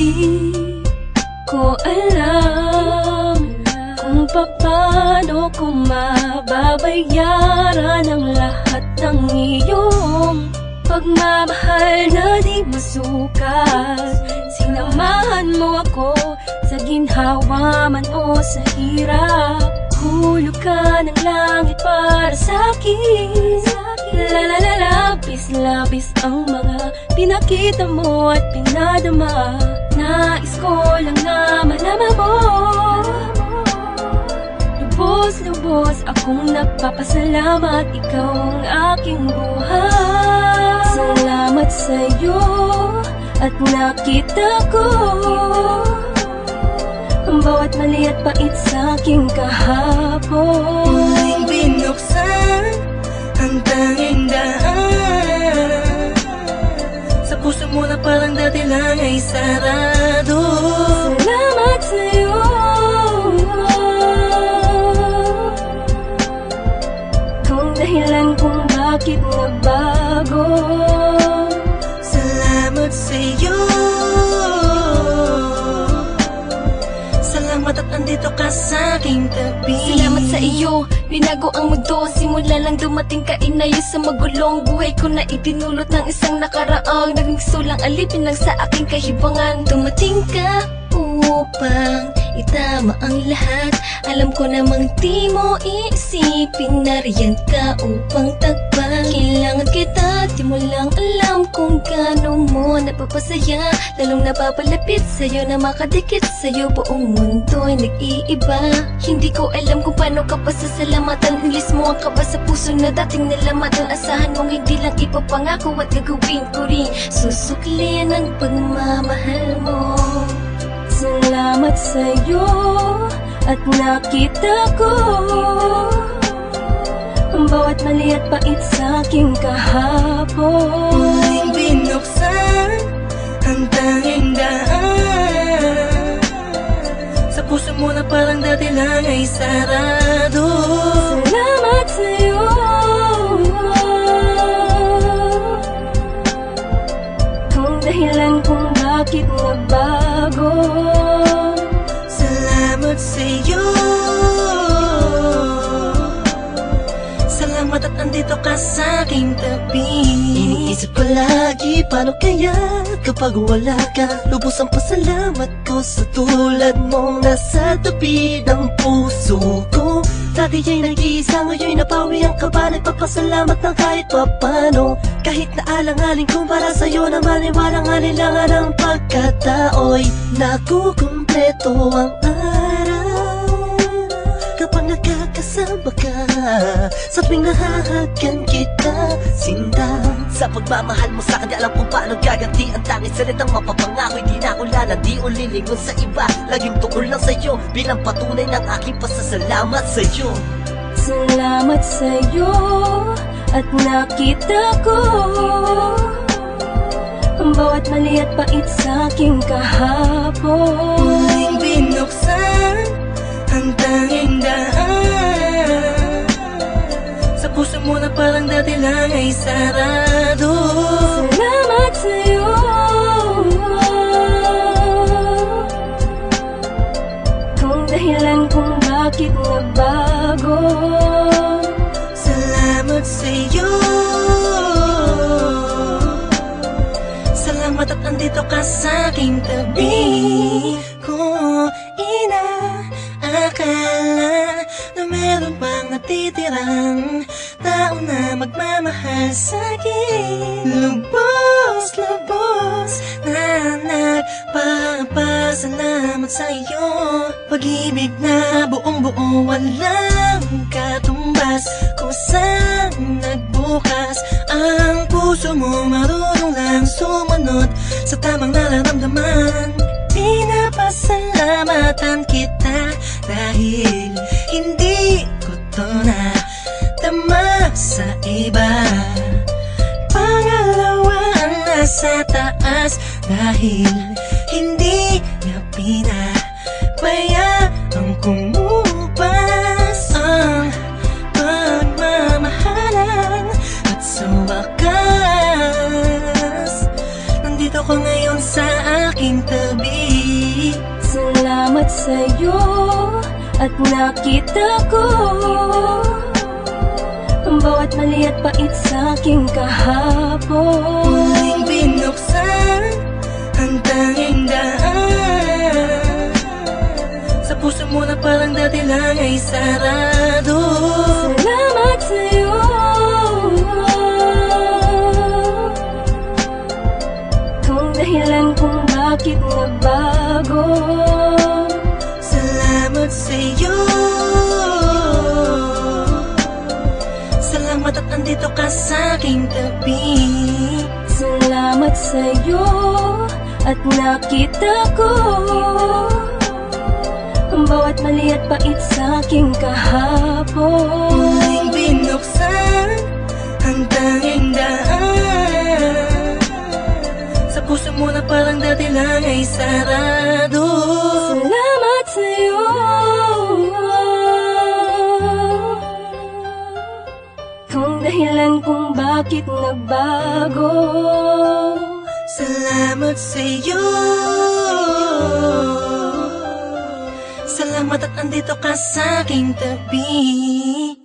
Di ko alam kung paano ko mababayaran ang lahat ng iyong pagmamahal na di masukat. Sinamahan mo ako sa ginhawa man o sa hirap. Hulog ka ng langit para sa'kin. Labis ang mga pinakita mo at pinadama. Nais ko lang na malaman mo. Lubos akong nagpapasalamat, ikaw ang aking buhay. Salamat sa'yo at nakita ko ang bawat mali at pait sa'king kahapon. Muling binuksan ang tanging daan sa puso mo na parang dati lang ay sarado. Salamat sa'yo kung dahilan kung bakit nagbago. Salamat sa'yo, salamat at andito ka sa aking tabi. Salamat sa iyo, binago ang mundo. Simula lang dumating ka, inayos sa magulong buhay ko na itinulot ng isang nakaraang naging sulang alipin lang sa aking kahibangan. Dumating ka upang itama ang lahat. Alam ko namang di mo iisipin, nariyan ka upang tagpan. Kailangan kita, di mo lang alam kung gaano mo napapasaya. Lalong napapalapit sa'yo na makadikit sa'yo, buong mundo'y nag-iiba. Hindi ko alam kung paano ka pasasalamatan. Ilis mo ang kaba sa puso na dating nalamatan. Asahan mong hindi lang ipapangako at gagawin ko rin. Susuklian ang pagmamahal mo. Salamat sa'yo at nakita ko ang bawat mali at pait sa'king kahapon. Muling binuksan ang tanging daan sa puso mo na parang dati lang ay sarado. Salamat sa'yo kung dahilan kung bakit nagbago. Salamat sa'yo, salamat at andito ka sa aking tabi. Iniisip ko lagi, paano kaya kapag wala ka? Lubos ang pasalamat ko sa tulad mong nasa tabi ng puso ko. Dati ay nag-iisa, ngayon'y napawi ang kaba. Nagpapasalamat ng kahit papano. Kahit na alang-aling kung para sa'yo naman ay walang alinlangan ang pagkatao'y nakukumpleto ang araw kapag nagkakasama ka. Sa tuwing nahahagkan kita, sinta sa pagmamahal mo sa'kin, di alam kung paano gaganti ang tanging salitang mapapangako. Hindi na ako lalandi o lilingon sa iba, laging tukol lang sa'yo bilang patunay ng aking pasasalamat sa'yo. Salamat sa'yo at nakita ko ang bawat mali at pait sa'king kahapon. Muling binuksan ang tanging daan sa puso mo na parang dati lang ay sarado. Salamat sa'yo kung dahilan kung bakit nagbago. Salamat sa'yo, salamat at andito ka sa aking tabi. Kung inaakala na meron pang natitirang tao na magmamahal sa'kin, lubos na nagpapasalamat sa'yo. Pag-ibig na buong-buo, walang katumbas. Kung saan nagbukas ang puso mo, marunong lang sumunod sa tamang nararamdaman. Pinapasalamatan kita dahil hindi ko to na tama sa iba. Pangalawa ang nasa taas dahil hindi niya pinabayaan kumupas ang pagmamahalan. At sa wakas, nandito ko ngayon sa aking tabi. sa'yo at nakita ko ang bawat mali at pait sa'king kahapon. Muling binuksan ang tanging daan sa puso mo na parang dati lang ay sarado. Salamat sa'yo, kung dahilan kung bakit nagbago. Salamat sa'yo, salamat at andito ka sa aking tabi. Salamat sa'yo at nakita ko ang bawat mali at pait sa'king kahapon. Muling binuksan ang tanging daan sa puso mo na parang dati lang ay sarado. Salamat sa'yo, kung dahilan kung bakit nagbago. Salamat sa'yo, salamat at andito ka sa aking tabi.